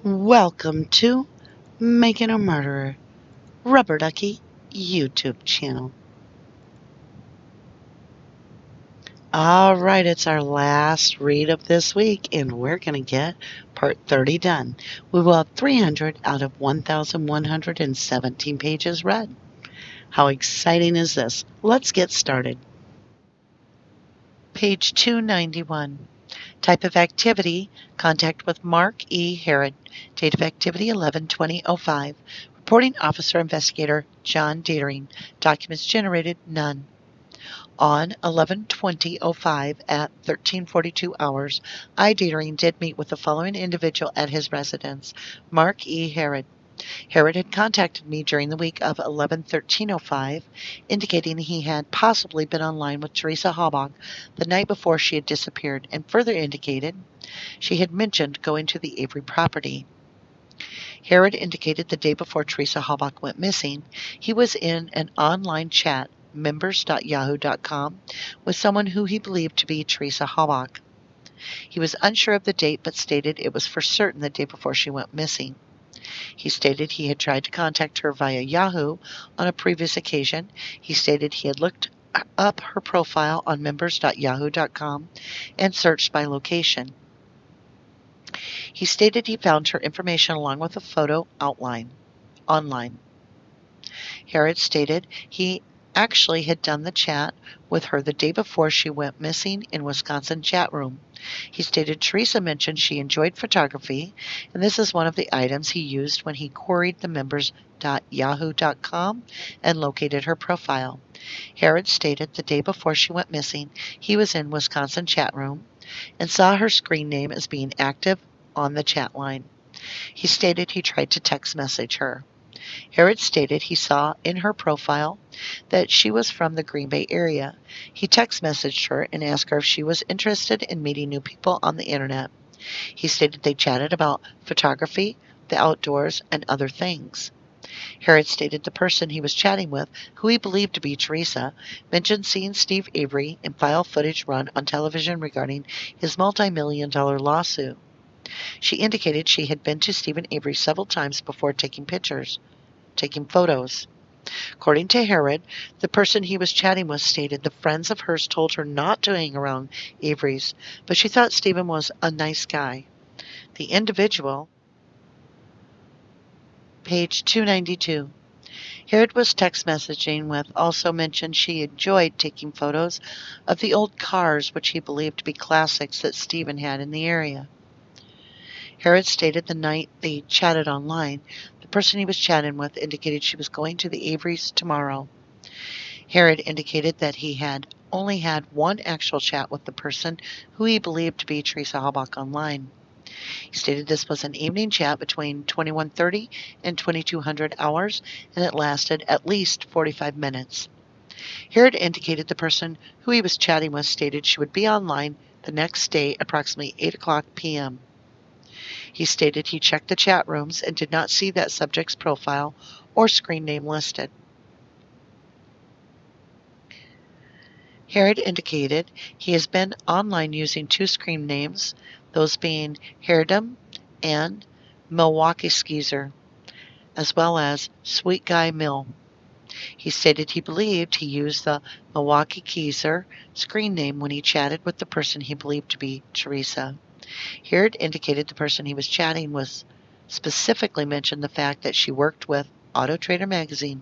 Welcome to Making a Murderer, Rubberducky YouTube channel. All right, it's our last read of this week, and we're going to get part 30 done. We will have 300 out of 1,117 pages read. How exciting is this? Let's get started. Page 291. Type of activity, contact with Mark E. Herod. Date of activity 11/20/05. Reporting officer investigator John Dietering. Documents generated none. On 11/20/05 at 13:42 hours, I Dietering did meet with the following individual at his residence, Mark E. Herod. Herod had contacted me during the week of 11/13/05, indicating he had possibly been online with Teresa Halbach the night before she had disappeared, and further indicated she had mentioned going to the Avery property. Herod indicated the day before Teresa Halbach went missing, he was in an online chat, members.yahoo.com, with someone who he believed to be Teresa Halbach. He was unsure of the date, but stated it was for certain the day before she went missing. He stated he had tried to contact her via Yahoo on a previous occasion. He stated he had looked up her profile on members.yahoo.com and searched by location. He stated he found her information along with a photo outline online. Herod stated he actually had done the chat with her the day before she went missing in Wisconsin chat room. He stated Teresa mentioned she enjoyed photography, and this is one of the items he used when he queried the members.yahoo.com and located her profile. Herod stated the day before she went missing, he was in Wisconsin chat room and saw her screen name as being active on the chat line. He stated he tried to text message her. Herod stated he saw in her profile that she was from the Green Bay area. He text messaged her and asked her if she was interested in meeting new people on the internet. He stated they chatted about photography, the outdoors, and other things. Herod stated the person he was chatting with, who he believed to be Teresa, mentioned seeing Steve Avery in file footage run on television regarding his multi-million-dollar lawsuit. She indicated she had been to Stephen Avery several times before taking photos. According to Herod, the person he was chatting with stated the friends of hers told her not to hang around Avery's, but she thought Stephen was a nice guy. The individual, page 292. Herod was text messaging with also mentioned she enjoyed taking photos of the old cars which he believed to be classics that Stephen had in the area. Herod stated the night they chatted online, the person he was chatting with indicated she was going to the Averys tomorrow. Herod indicated that he had only had one actual chat with the person who he believed to be Teresa Halbach online. He stated this was an evening chat between 21:30 and 2200 hours, and it lasted at least 45 minutes. Herod indicated the person who he was chatting with stated she would be online the next day approximately 8 o'clock p.m. He stated he checked the chat rooms and did not see that subject's profile or screen name listed. Herod indicated he has been online using two screen names, those being Herodum and Milwaukee Skeezer, as well as Sweet Guy Mill. He stated he believed he used the Milwaukee Skeezer screen name when he chatted with the person he believed to be Teresa. Herod indicated the person he was chatting with specifically mentioned the fact that she worked with Auto Trader magazine.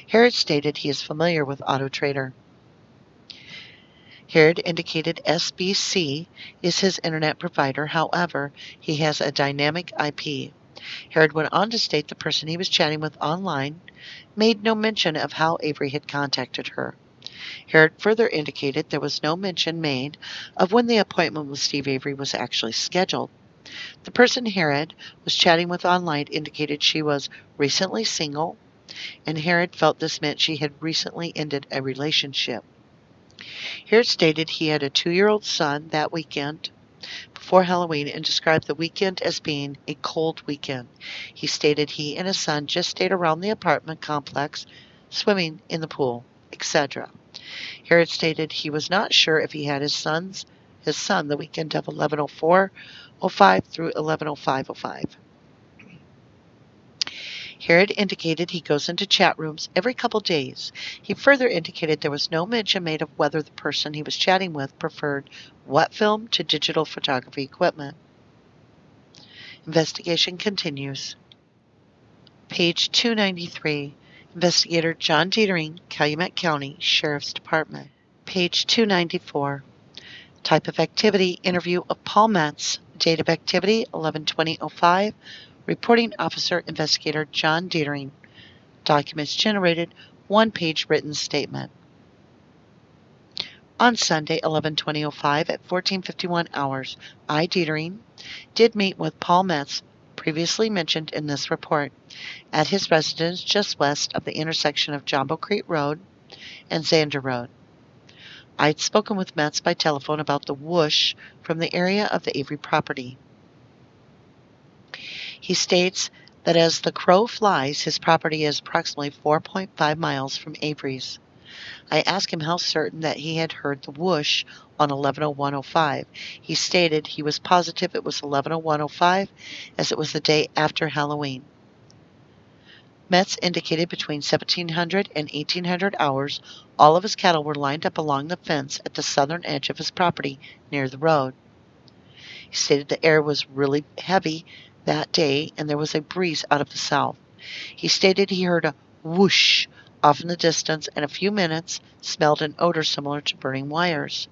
Herod stated he is familiar with Auto Trader. Herod indicated SBC is his internet provider, however, he has a dynamic IP. Herod went on to state the person he was chatting with online made no mention of how Avery had contacted her. Herod further indicated there was no mention made of when the appointment with Steve Avery was actually scheduled. The person Herod was chatting with online indicated she was recently single, and Herod felt this meant she had recently ended a relationship. Herod stated he had a 2-year-old son that weekend before Halloween and described the weekend as being a cold weekend. He stated he and his son just stayed around the apartment complex, swimming in the pool, etc. Herod stated he was not sure if he had his son the weekend of 11/04/05 through 11/05/05. Herod indicated he goes into chat rooms every couple days. He further indicated there was no mention made of whether the person he was chatting with preferred wet film to digital photography equipment. Investigation continues. Page 293. Investigator John Dietering, Calumet County Sheriff's Department. Page 294. Type of activity, interview of Paul Metz. Date of activity, 11/20/05. Reporting officer, investigator John Dietering. Documents generated, one-page written statement. On Sunday, 11/20/05 at 14:51 hours, I, Dietering, did meet with Paul Metz, previously mentioned in this report, at his residence just west of the intersection of Jumbo Creek Road and Zander Road. I had spoken with Metz by telephone about the whoosh from the area of the Avery property. He states that as the crow flies, his property is approximately 4.5 miles from Avery's. I asked him how certain that he had heard the whoosh on 11/01/05. He stated he was positive it was 11/01/05 as it was the day after Halloween. Metz indicated between 1700 and 1800 hours, all of his cattle were lined up along the fence at the southern edge of his property near the road. He stated the air was really heavy that day and there was a breeze out of the south. He stated he heard a whoosh off in the distance and a few minutes smelled an odor similar to burning wires.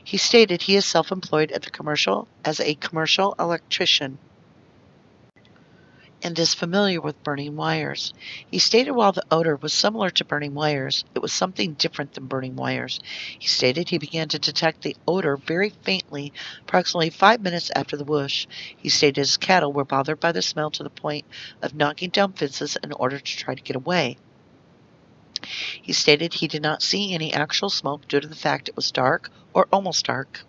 He stated he is self-employed as a commercial electrician and is familiar with burning wires. He stated while the odor was similar to burning wires, it was something different than burning wires. He stated he began to detect the odor very faintly approximately 5 minutes after the whoosh. He stated his cattle were bothered by the smell to the point of knocking down fences in order to try to get away. He stated he did not see any actual smoke due to the fact it was dark or almost dark.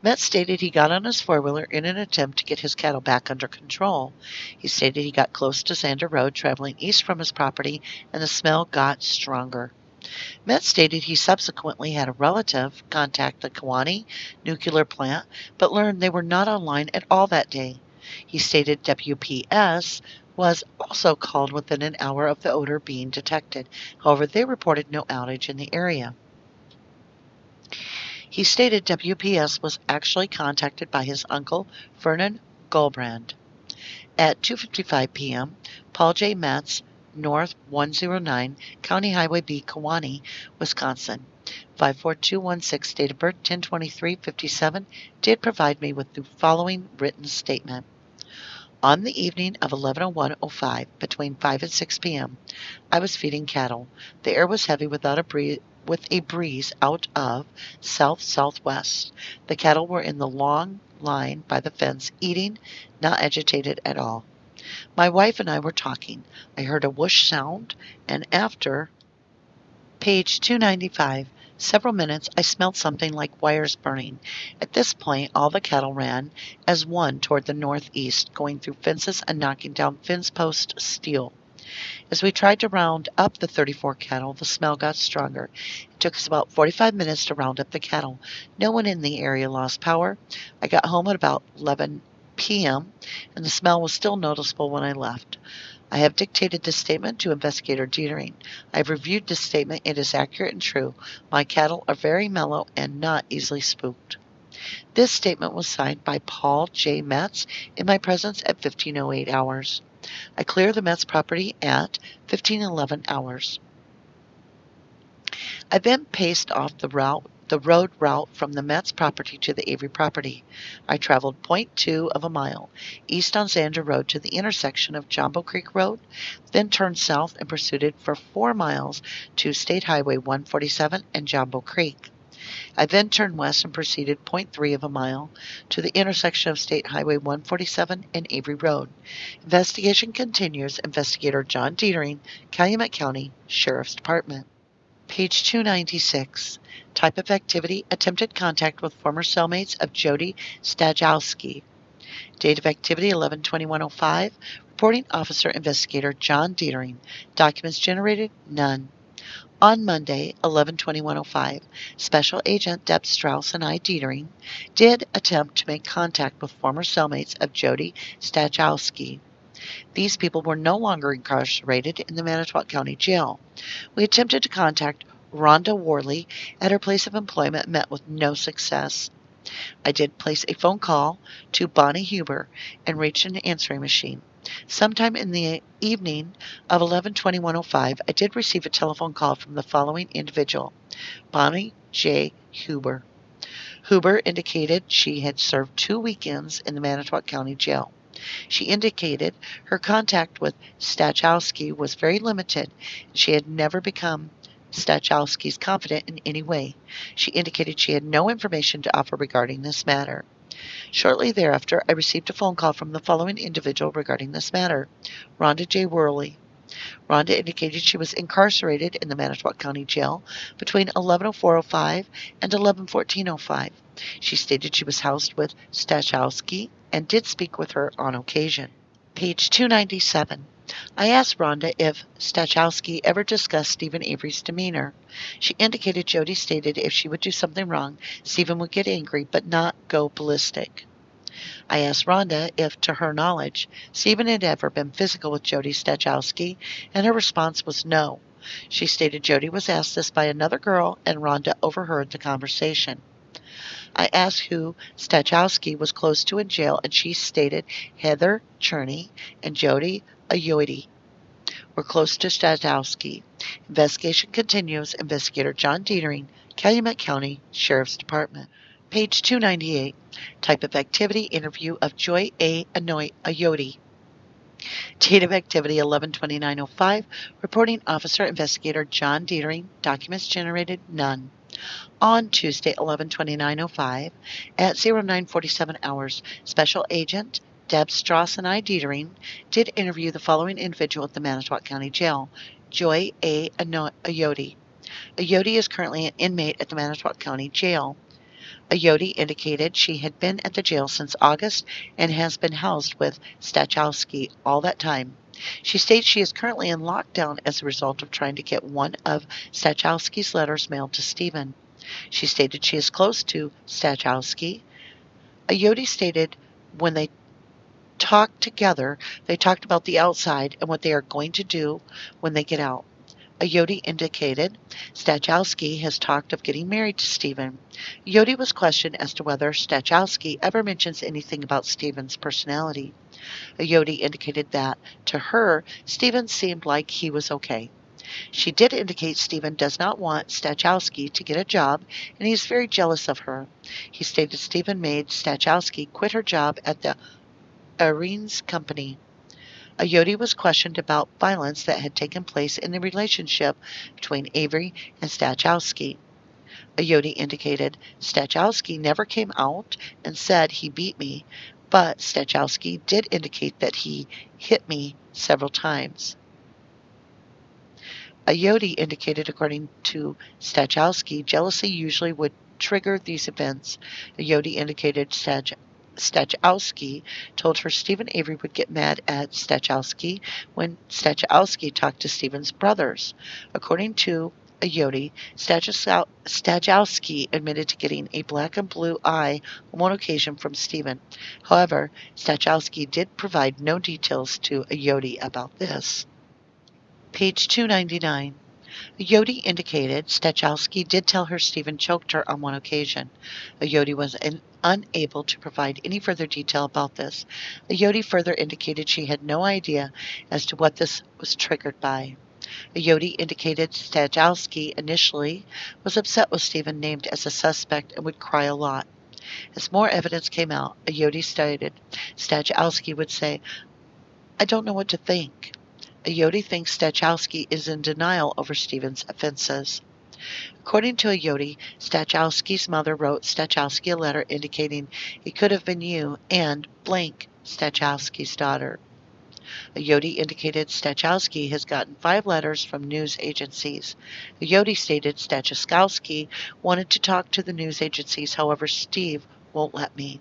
Metz stated he got on his four-wheeler in an attempt to get his cattle back under control. He stated he got close to Zander Road traveling east from his property and the smell got stronger. Metz stated he subsequently had a relative contact the Kewanee nuclear plant but learned they were not online at all that day. He stated WPS was also called within an hour of the odor being detected. However, they reported no outage in the area. He stated WPS was actually contacted by his uncle, Vernon Goldbrand. At 2:55 p.m., Paul J. Metz, North 109, County Highway B, Kewanee, Wisconsin, 54216, date of birth 10/23/57, did provide me with the following written statement. On the evening of 11/01/05, between 5 and 6 p.m., I was feeding cattle. The air was heavy with a breeze out of south-southwest. The cattle were in the long line by the fence, eating, not agitated at all. My wife and I were talking. I heard a whoosh sound, and after page 295, several minutes, I smelled something like wires burning. At this point, all the cattle ran as one toward the northeast, going through fences and knocking down fence post steel. As we tried to round up the 34 cattle, the smell got stronger. It took us about 45 minutes to round up the cattle. No one in the area lost power. I got home at about 11 p.m., and the smell was still noticeable when I left. I have dictated this statement to Investigator Dietering. I have reviewed this statement. It is accurate and true. My cattle are very mellow and not easily spooked. This statement was signed by Paul J. Metz in my presence at 15:08 hours. I clear the Metz property at 15:11 hours. I then paced off the road route from the Metz property to the Avery property. I traveled 0.2 of a mile east on Zander Road to the intersection of Jumbo Creek Road, then turned south and proceeded for 4 miles to State Highway 147 and Jumbo Creek. I then turned west and proceeded 0.3 of a mile to the intersection of State Highway 147 and Avery Road. Investigation continues. Investigator John Dietering, Calumet County Sheriff's Department. Page 296. Type of activity, attempted contact with former cellmates of Jody Stajowski. Date of activity, 11/21/05. Reporting officer, investigator John Dietering. Documents generated, none. On Monday, 11/21/05, Special Agent Deb Strauss and I, Dietering, did attempt to make contact with former cellmates of Jody Stajowski. These people were no longer incarcerated in the Manitowoc County Jail. We attempted to contact Rhonda Worley at her place of employment and met with no success. I did place a phone call to Bonnie Huber and reached an answering machine. Sometime in the evening of 11/21/05, I did receive a telephone call from the following individual, Bonnie J. Huber. Huber indicated she had served 2 weekends in the Manitowoc County Jail. She indicated her contact with Stachowski was very limited, and she had never become Stachowski's confidant in any way. She indicated she had no information to offer regarding this matter. Shortly thereafter, I received a phone call from the following individual regarding this matter, Rhonda J. Worley. Rhonda indicated she was incarcerated in the Manitowoc County Jail between 11:04:05 and 11:14:05. She stated she was housed with Stachowski and did speak with her on occasion. Page 297. I asked Rhonda if Stachowski ever discussed Steven Avery's demeanor. She indicated Jody stated if she would do something wrong, Steven would get angry but not go ballistic. I asked Rhonda if, to her knowledge, Steven had ever been physical with Jody Stachowski, and her response was no. She stated Jody was asked this by another girl, and Rhonda overheard the conversation. I asked who Stachowski was close to in jail, and she stated Heather Cherney and Jody Ayoade were close to Stachowski. Investigation continues. Investigator John Dietering, Calumet County Sheriff's Department. Page 298. Type of activity, interview of Joy A. Ayoade. Date of activity 11/29/05. Reporting officer investigator John Dietering. Documents generated none. On Tuesday 11/29/05 at 09:47 hours, Special Agent Deb Strauss and I Dietering did interview the following individual at the Manitowoc County Jail, Joy A. Ayoade. Ayoade is currently an inmate at the Manitowoc County Jail. Ayoade indicated she had been at the jail since August and has been housed with Stachowski all that time. She states she is currently in lockdown as a result of trying to get one of Stachowski's letters mailed to Steven. She stated she is close to Stachowski. Ayoade stated when they talked together, they talked about the outside and what they are going to do when they get out. Ayoade indicated Stachowski has talked of getting married to Steven. Ayoade was questioned as to whether Stachowski ever mentions anything about Steven's personality. Ayoade indicated that, to her, Steven seemed like he was okay. She did indicate Steven does not want Stachowski to get a job, and he is very jealous of her. He stated Steven made Stachowski quit her job at the Arenes Company. Ayoade was questioned about violence that had taken place in the relationship between Avery and Stachowski. Ayoade indicated Stachowski never came out and said he beat me, but Stachowski did indicate that he hit me several times. Ayoade indicated, according to Stachowski, jealousy usually would trigger these events. Ayoade indicated Stachowski told her Steven Avery would get mad at Stachowski when Stachowski talked to Steven's brothers. According to Ayoade, Stachowski admitted to getting a black and blue eye on one occasion from Steven. However, Stachowski did provide no details to Ayoade about this. Page 299. Ayoade indicated Stachowski did tell her Steven choked her on one occasion. Ayoade was unable to provide any further detail about this. Ayoade further indicated she had no idea as to what this was triggered by. Ayoade indicated Stachowski initially was upset with Steven named as a suspect and would cry a lot. As more evidence came out, Ayoade stated Stachowski would say, "I don't know what to think." Ayoade thinks Stachowski is in denial over Steven's offenses. According to Ayoade, Stachowski's mother wrote Stachowski a letter indicating it could have been you and blank Stachowski's daughter. Ayoade indicated Stachowski has gotten 5 letters from news agencies. Ayoade stated Stachowski wanted to talk to the news agencies, however Steve won't let me.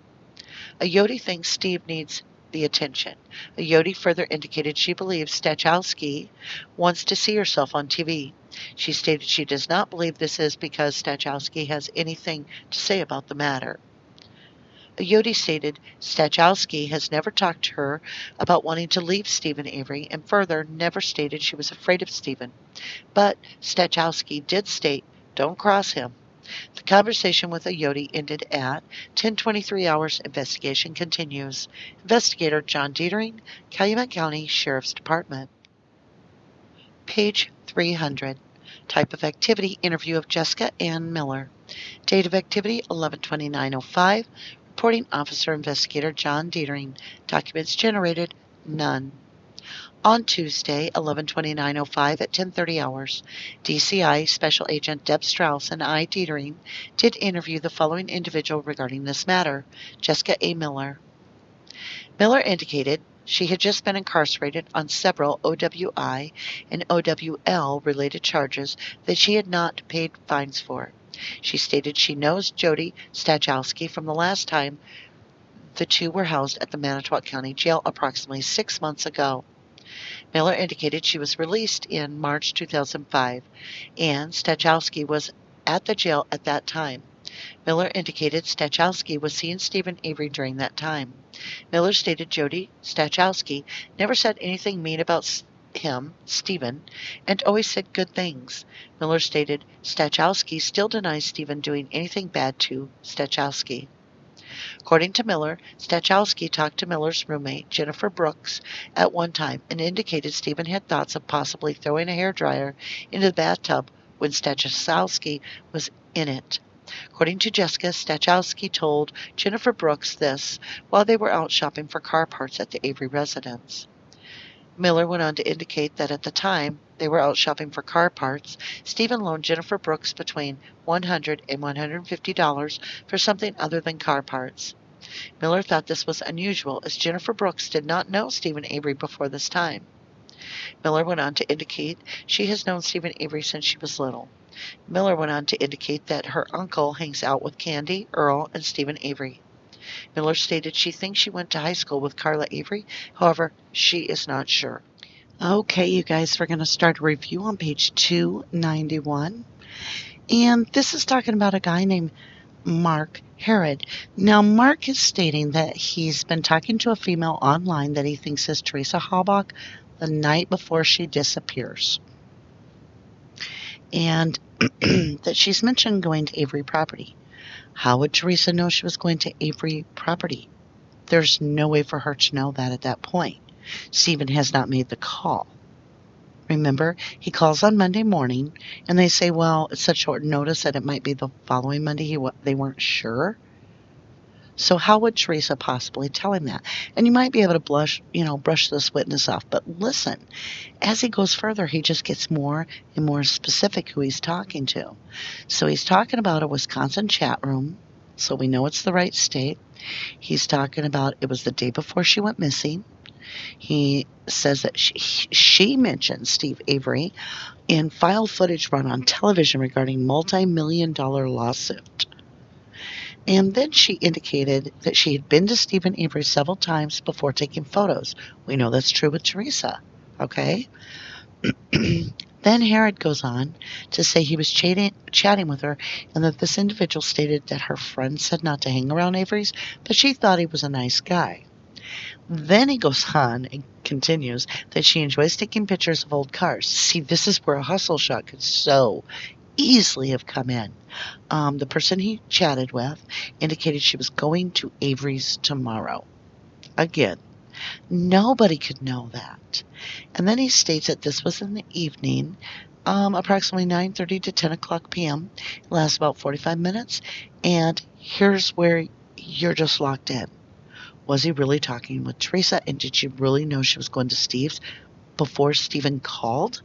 Ayoade thinks Steve needs the attention. Ayoade further indicated she believes Stachowski wants to see herself on TV. She stated she does not believe this is because Stachowski has anything to say about the matter. Yodi stated Stachowski has never talked to her about wanting to leave Steven Avery, and further never stated she was afraid of Steven. But Stachowski did state, "Don't cross him." The conversation with Yodi ended at 10:23 hours. Investigation continues. Investigator John Dietering, Calumet County Sheriff's Department. Page 300. Type of activity, interview of Jessica Ann Miller. Date of activity, 11/29/05. Reporting officer, investigator John Dietering. Documents generated, none. On Tuesday, 11/29/05 at 10:30 hours, DCI Special Agent Deb Strauss and I. Dietering did interview the following individual regarding this matter: Jessica A. Miller. Miller indicated she had just been incarcerated on several OWI and OWL related charges that she had not paid fines for. She stated she knows Jody Stachowski from the last time the two were housed at the Manitowoc County Jail approximately 6 months ago. Miller indicated she was released in March 2005, and Stachowski was at the jail at that time. Miller indicated Stachowski was seeing Steven Avery during that time. Miller stated Jody Stachowski never said anything mean about him, Steven, and always said good things. Miller stated Stachowski still denies Steven doing anything bad to Stachowski. According to Miller, Stachowski talked to Miller's roommate, Jennifer Brooks, at one time and indicated Steven had thoughts of possibly throwing a hairdryer into the bathtub when Stachowski was in it. According to Jessica, Stachowski told Jennifer Brooks this while they were out shopping for car parts at the Avery residence. Miller went on to indicate that at the time they were out shopping for car parts, Steven loaned Jennifer Brooks between $100 and $150 for something other than car parts. Miller thought this was unusual, as Jennifer Brooks did not know Steven Avery before this time. Miller went on to indicate she has known Steven Avery since she was little. Miller went on to indicate that her uncle hangs out with Candy, Earl, and Steven Avery. Miller stated she thinks she went to high school with Carla Avery. However, she is not sure. Okay, you guys, we're going to start a review on page 291. And this is talking about a guy named Mark Herod. Now, Mark is stating that he's been talking to a female online that he thinks is Teresa Halbach the night before she disappears. And that she's mentioned going to Avery property. How would Teresa know she was going to Avery property? There's no way for her to know that at that point. Steven has not made the call. Remember, he calls on Monday morning, and they say, well, it's such short notice that it might be the following Monday. They weren't sure. So how would Teresa possibly tell him that? And you might be able to brush this witness off. But listen, as he goes further, he just gets more and more specific who he's talking to. So he's talking about a Wisconsin chat room, so we know it's the right state. He's talking about it was the day before she went missing. He says that she mentioned Steve Avery in file footage run on television regarding multi-million-dollar lawsuit. And then she indicated that she had been to Steven Avery several times before taking photos. We know that's true with Teresa, okay? Then Herod goes on to say he was chatting with her, and that this individual stated that her friend said not to hang around Avery's, but she thought he was a nice guy. Then he goes on and continues that she enjoys taking pictures of old cars. See, this is where a hustle shot could so easily have come in. The person he chatted with indicated she was going to Avery's tomorrow. Again, nobody could know that. And then he states that this was in the evening, approximately 9:30 to 10 o'clock p.m. It lasts about 45 minutes. And here's where you're just locked in. Was he really talking with Teresa? And did she really know she was going to Steve's before Steven called?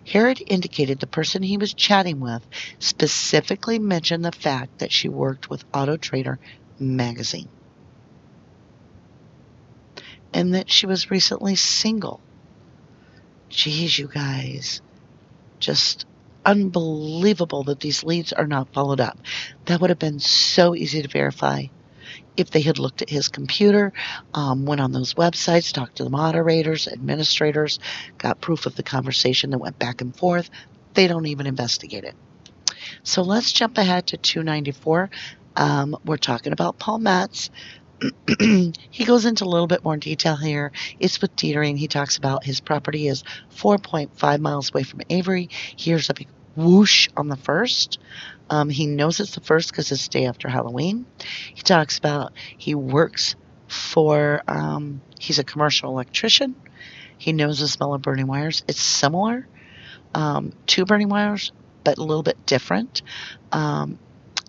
Herod indicated the person he was chatting with specifically mentioned the fact that she worked with Auto Trader magazine and that she was recently single. Geez, you guys, just unbelievable that these leads are not followed up. That would have been so easy to verify if they had looked at his computer, went on those websites, talked to the moderators, administrators, got proof of the conversation that went back and forth. They don't even investigate it. So let's jump ahead to 294. We're talking about palmettes. He goes into a little bit more detail here. It's with Dietering. He talks about his property is 4.5 miles away from Avery. He hears a big whoosh on the first. He knows it's the first because it's the day after Halloween. He talks about he works for, he's a commercial electrician. He knows the smell of burning wires. It's similar to burning wires, but a little bit different. And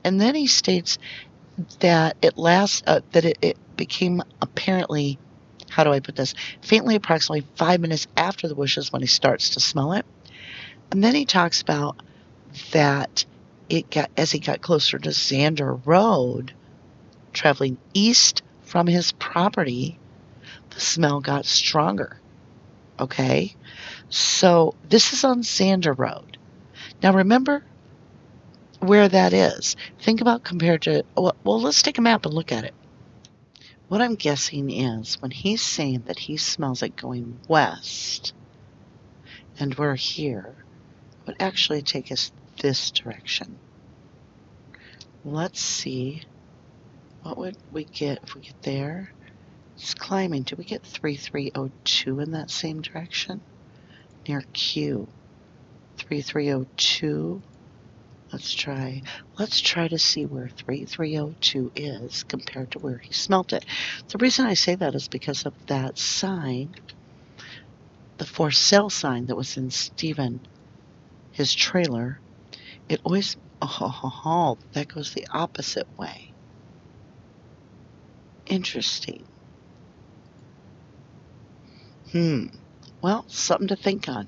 then he states that it became apparently, how do I put this, faintly approximately 5 minutes after the wishes when he starts to smell it. And then he talks about that as he got closer to Xander Road, traveling east from his property, the smell got stronger. Okay? So this is on Xander Road. Now remember where that is. Think about compared to, well, let's take a map and look at it. What I'm guessing is when he's saying that he smells it going west and we're here, it would actually take us this direction. Let's see. What would we get if we get there? It's climbing. Do we get 3302 in that same direction? Near Q. 3302. Let's try to see where 3302 is compared to where he smelt it. The reason I say that is because of that sign, the for sale sign that was in his trailer. It always, that goes the opposite way. Interesting. Well, something to think on.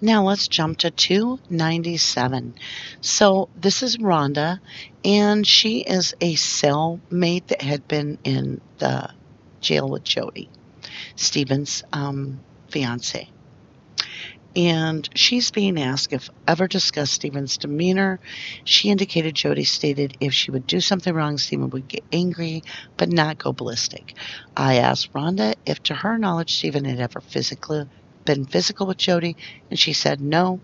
Now let's jump to 297. So this is Rhonda, and she is a cellmate that had been in the jail with Jody, Steven's fiance. And she's being asked if ever discussed Steven's demeanor. She indicated Jody stated if she would do something wrong, Steven would get angry, but not go ballistic. I asked Rhonda if to her knowledge Steven had ever been physical with Jody, and she said no.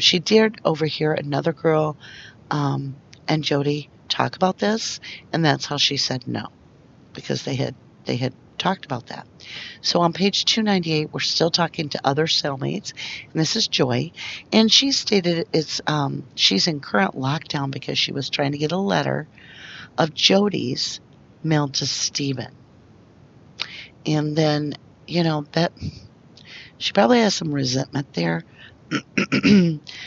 She did overhear another girl and Jody talk about this, and that's how she said no, because they had talked about that. So on page 298, we're still talking to other cellmates, and this is Joy, and she stated she's in current lockdown because she was trying to get a letter of Jody's mailed to Steven. And then, that she probably has some resentment there.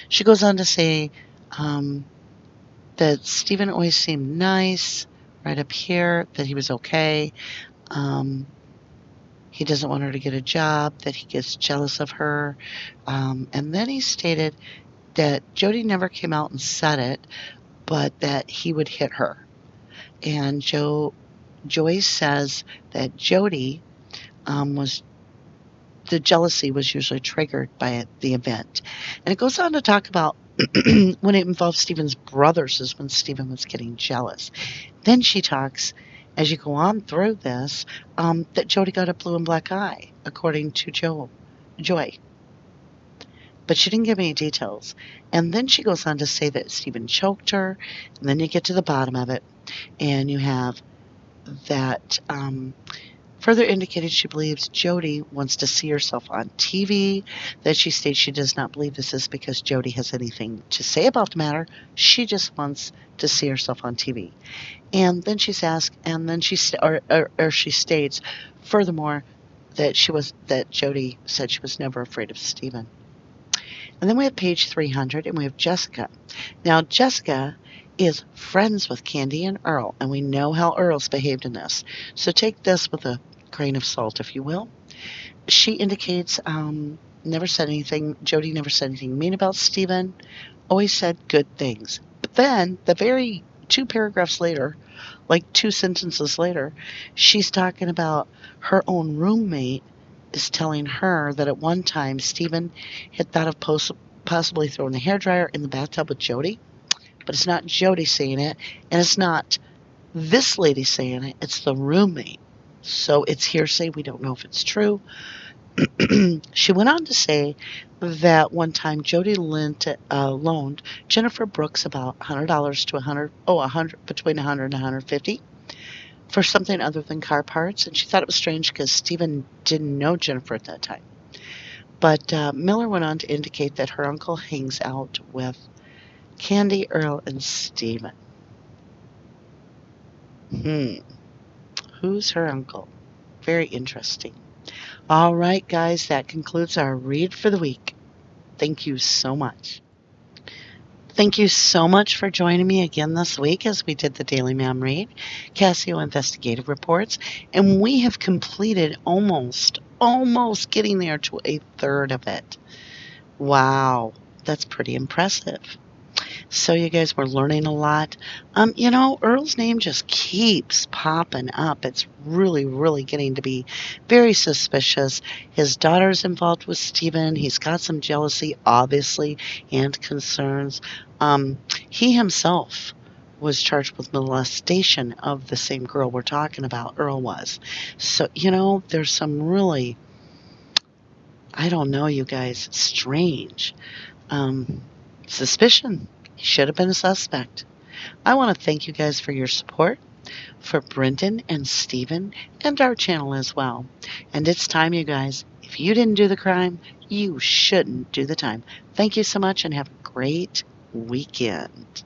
She goes on to say that Steven always seemed nice, right up here, that he was okay. He doesn't want her to get a job, that he gets jealous of her. And then he stated that Jody never came out and said it, but that he would hit her. And Joy says that Jody the jealousy was usually triggered by the event. And it goes on to talk about when it involves Steven's brothers is when Steven was getting jealous. Then she talks, as you go on through this, that Jody got a blue and black eye, according to Joy. But she didn't give any details. And then she goes on to say that Steven choked her, and then you get to the bottom of it, and you have that further indicated she believes Jody wants to see herself on TV, that she states she does not believe this is because Jody has anything to say about the matter. She just wants to see herself on TV. And then she's asked, and then she states, furthermore, that Jody said she was never afraid of Steven. And then we have page 300, and we have Jessica. Now, Jessica is friends with Candy and Earl, and we know how Earl's behaved in this. So take this with a grain of salt, if you will. She indicates never said anything. Jody never said anything mean about Steven. Always said good things. But then, the very 2 paragraphs later, like 2 sentences later, she's talking about her own roommate is telling her that at one time Steven had thought of possibly throwing the hairdryer in the bathtub with Jody. But it's not Jody saying it, and it's not this lady saying it. It's the roommate. So it's hearsay. We don't know if it's true. She went on to say that one time Jody loaned Jennifer Brooks about $100 to 100 between 100 and 150 for something other than car parts, and she thought it was strange because Stephen didn't know Jennifer at that time. But Miller went on to indicate that her uncle hangs out with Candy, Earl, and Stephen. Who's her uncle? Very interesting. All right, guys, that concludes our read for the week. Thank you so much. Thank you so much for joining me again this week as we did the Daily MaM Read CASO Investigative Reports, and we have completed almost getting there to a third of it. Wow, that's pretty impressive. So you guys were learning a lot. Earl's name just keeps popping up. It's really getting to be very suspicious. His daughter's involved with Stephen. He's got some jealousy, obviously, and concerns. He himself was charged with molestation of the same girl we're talking about, Earl was. So, there's some really, I don't know, you guys, strange suspicion. He should have been a suspect. I want to thank you guys for your support, for Brendan and Stephen, and our channel as well. And it's time, you guys. If you didn't do the crime, you shouldn't do the time. Thank you so much and have a great weekend.